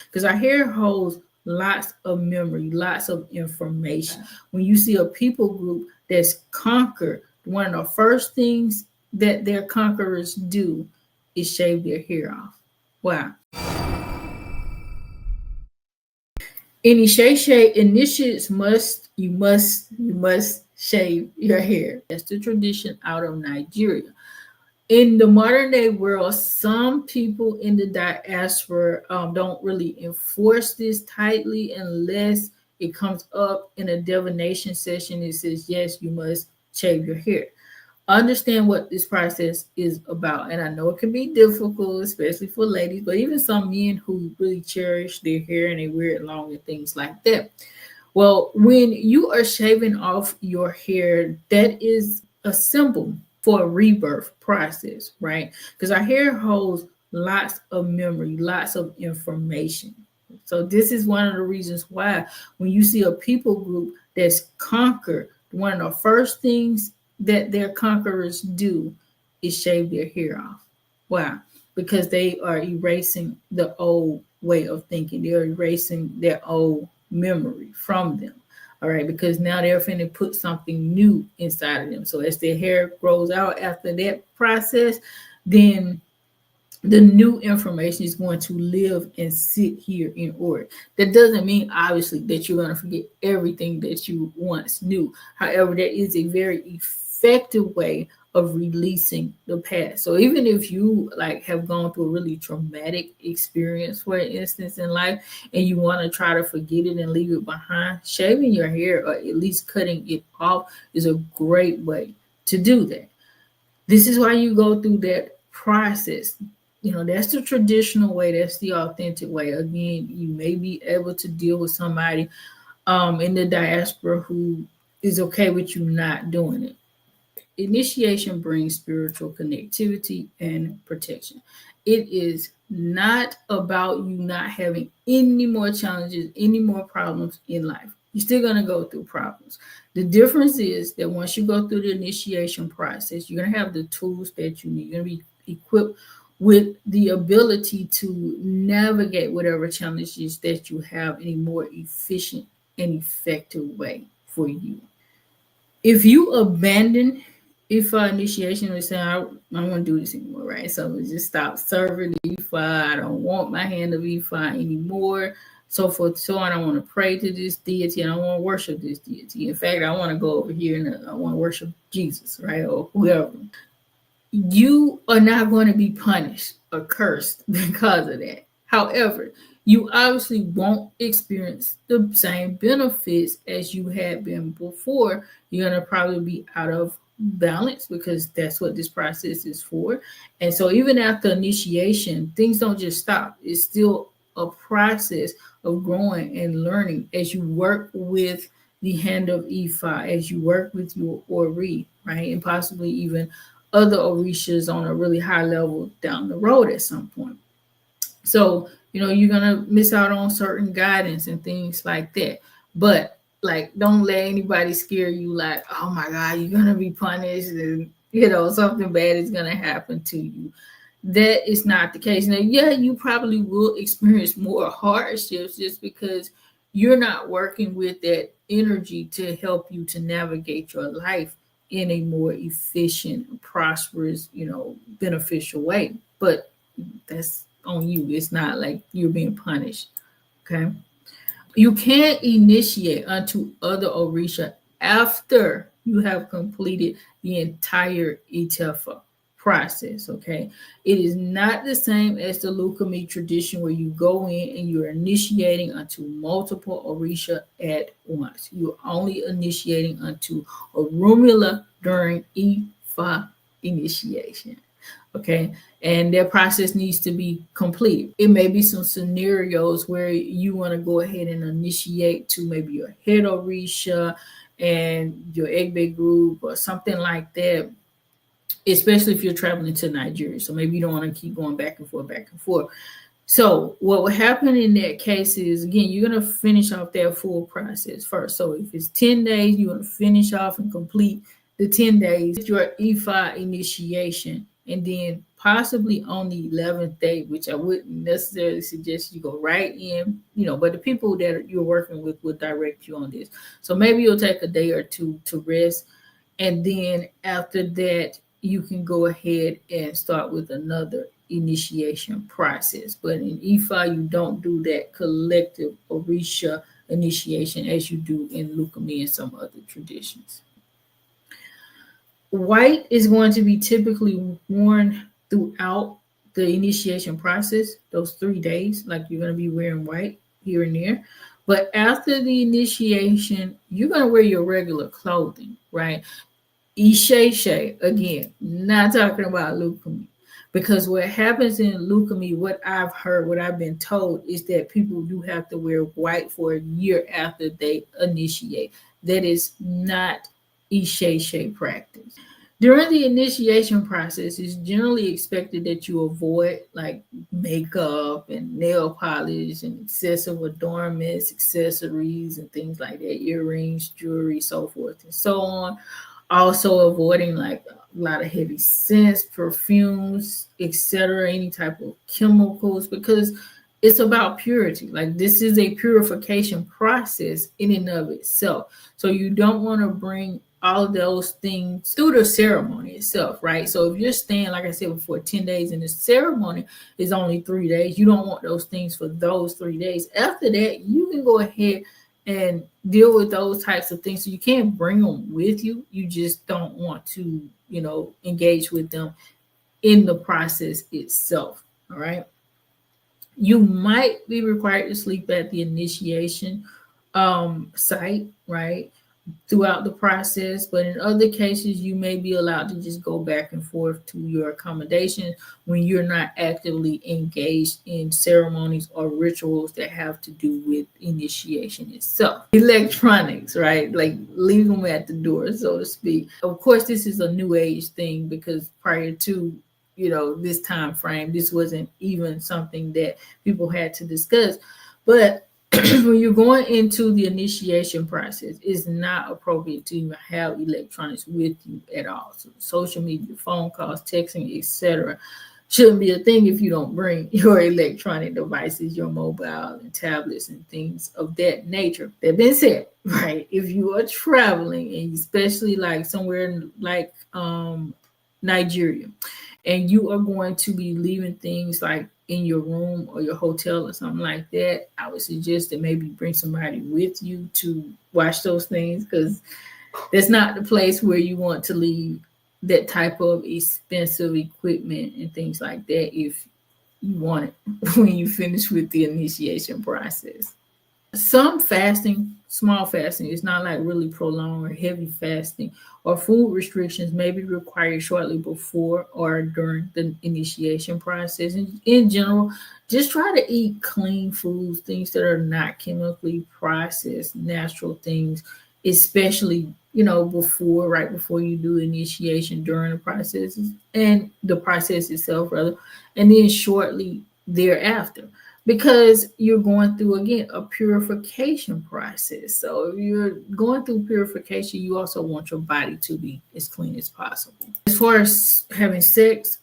Because our hair holds lots of memory, lots of information. When you see a people group that's conquered, one of the first things that their conquerors do is shave their hair off. Wow. Initiates must shave your hair. That's the tradition out of Nigeria. In the modern day world, some people in the diaspora don't really enforce this tightly unless it comes up in a divination session. It says, yes, you must shave your hair. Understand what this process is about. And I know it can be difficult, especially for ladies, but even some men who really cherish their hair and they wear it long and things like that. Well, when you are shaving off your hair, that is a symbol for a rebirth process, right? Because our hair holds lots of memory, lots of information. So this is one of the reasons why when you see a people group that's conquered, one of the first things that their conquerors do is shave their hair off. Why? Because they are erasing the old way of thinking. They're erasing their old memory from them. All right, because now they're finna put something new inside of them. So as their hair grows out after that process, then the new information is going to live and sit here in order. That doesn't mean obviously that you're going to forget everything that you once knew. However, there is a very effective way of releasing the past. So even if you like have gone through a really traumatic experience, for instance, in life, and you want to try to forget it and leave it behind, shaving your hair or at least cutting it off is a great way to do that. This is why you go through that process. You know, that's the traditional way, that's the authentic way. Again, you may be able to deal with somebody in the diaspora who is okay with you not doing it. Initiation brings spiritual connectivity and protection. It is not about you not having any more challenges, any more problems in life. You're still going to go through problems. The difference is that once you go through the initiation process, you're going to have the tools that you need. You're going to be equipped with the ability to navigate whatever challenges that you have in a more efficient and effective way for you. If you abandon Ifá initiation and say, I don't want to do this anymore, right? So we just stop serving the Ifá. I don't want my hand of Ifá anymore. So forth, so on. I want to pray to this deity and I want to worship this deity. In fact, I want to go over here and I want to worship Jesus, right? Or whoever. You are not going to be punished or cursed because of that. However, you obviously won't experience the same benefits as you had been before. You're going to probably be out of balance because that's what this process is for. And so even after initiation, things don't just stop. It's still a process of growing and learning as you work with the Hand of Ifá, as you work with your Ori, right? And possibly even other Orishas on a really high level down the road at some point. So, you know, you're going to miss out on certain guidance and things like that. But like, don't let anybody scare you like, oh my God, you're going to be punished and, you know, something bad is going to happen to you. That is not the case. Now, yeah, you probably will experience more hardships just because you're not working with that energy to help you to navigate your life in a more efficient, prosperous, you know, beneficial way. But that's on you. It's not like you're being punished. Okay. You can't initiate unto other Orisha after you have completed the entire Ìtẹfá process. Okay. It is not the same as the Lukumi tradition where you go in and you're initiating unto multiple Orisha at once. You're only initiating unto Orunmila during Ifá initiation. Okay. And that process needs to be completed. It may be some scenarios where you want to go ahead and initiate to maybe your head Orisha and your Egbe group or something like that, especially if you're traveling to Nigeria. So maybe you don't want to keep going back and forth. So what will happen in that case is, again, you're going to finish off that full process first. So if it's 10 days, you're going to finish off and complete the 10 days, your Ifá initiation, and then possibly on the 11th day, which I wouldn't necessarily suggest you go right in, but the people that you're working with will direct you on this. So maybe you'll take a day or two to rest. And then after that, you can go ahead and start with another initiation process. But in Ifá, you don't do that collective Orisha initiation as you do in Lukumi and some other traditions. White is going to be typically worn throughout the initiation process, those 3 days, like you're going to be wearing white here and there. But after the initiation, you're going to wear your regular clothing, right? Isheshe, again, not talking about Lukumi. Because what happens in Lukumi, what I've heard, what I've been told, is that people do have to wear white for a year after they initiate. That is not Isheshe practice. During the initiation process, it's generally expected that you avoid like makeup and nail polish and excessive adornments, accessories, and things like that, earrings, jewelry, so forth and so on. Also avoiding like a lot of heavy scents, perfumes, etc., any type of chemicals, because it's about purity. Like this is a purification process in and of itself. So you don't want to bring all of those things through the ceremony itself, right? So if you're staying, like I said before, 10 days and the ceremony is only 3 days, you don't want those things for those 3 days. After that, you can go ahead and deal with those types of things. So you can't bring them with you. You just don't want to, engage with them in the process itself. All right. You might be required to sleep at the initiation site, right, throughout the process. But in other cases, you may be allowed to just go back and forth to your accommodation when you're not actively engaged in ceremonies or rituals that have to do with initiation itself. Electronics, right? Like leave them at the door, so to speak. Of course, this is a new age thing because prior to this time frame, this wasn't even something that people had to discuss. But when you're going into the initiation process, it's not appropriate to even have electronics with you at all. So social media, phone calls, texting, etc., shouldn't be a thing if you don't bring your electronic devices, your mobile and tablets and things of that nature. That being said, right, if you are traveling, and especially like somewhere like Nigeria, and you are going to be leaving things like in your room or your hotel or something like that, I would suggest that maybe bring somebody with you to watch those things, because that's not the place where you want to leave that type of expensive equipment and things like that if you want it when you finish with the initiation process. Some fasting, small fasting, is not like really prolonged or heavy fasting, or food restrictions may be required shortly before or during the initiation process. And in general, just try to eat clean foods, things that are not chemically processed, natural things, especially right before you do initiation, during the process, and the process itself rather, and then shortly thereafter, because you're going through, again, a purification process. So if you're going through purification, you also want your body to be as clean as possible. As far as having sex,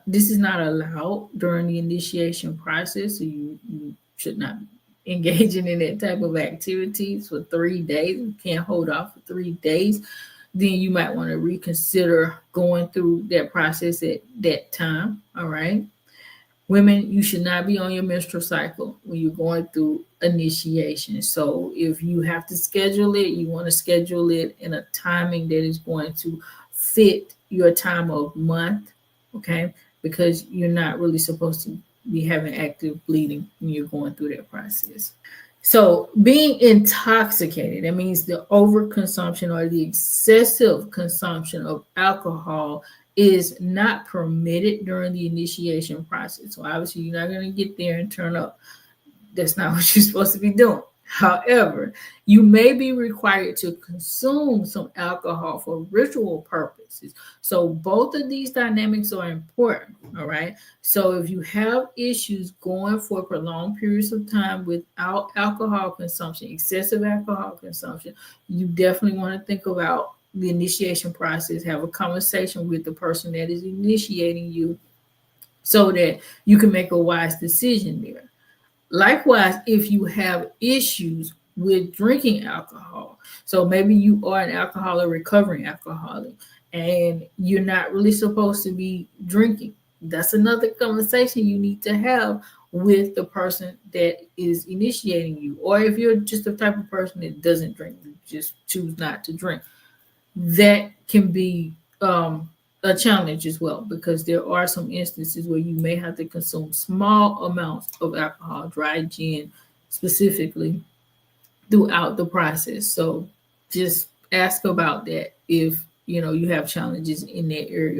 this is not allowed during the initiation process. So you should not be engaging in that type of activities for 3 days. You can't hold off for 3 days. Then you might want to reconsider going through that process at that time. All right. Women, you should not be on your menstrual cycle when you're going through initiation. So if you have to schedule it, you want to schedule it in a timing that is going to fit your time of month, okay? Because you're not really supposed to be having active bleeding when you're going through that process. So being intoxicated, that means the overconsumption or the excessive consumption of alcohol is not permitted during the initiation process. So obviously you're not going to get there and turn up. That's not what you're supposed to be doing. However, you may be required to consume some alcohol for ritual purposes. So both of these dynamics are important, all right? So if you have issues going for prolonged periods of time without alcohol consumption, excessive alcohol consumption, you definitely want to think about the initiation process, have a conversation with the person that is initiating you, so that you can make a wise decision there. Likewise, if you have issues with drinking alcohol, so maybe you are an alcoholic, recovering alcoholic, and you're not really supposed to be drinking, that's another conversation you need to have with the person that is initiating you. Or if you're just the type of person that doesn't drink, you just choose not to drink, that can be a challenge as well, because there are some instances where you may have to consume small amounts of alcohol, dry gin specifically, throughout the process. So just ask about that if you have challenges in that area.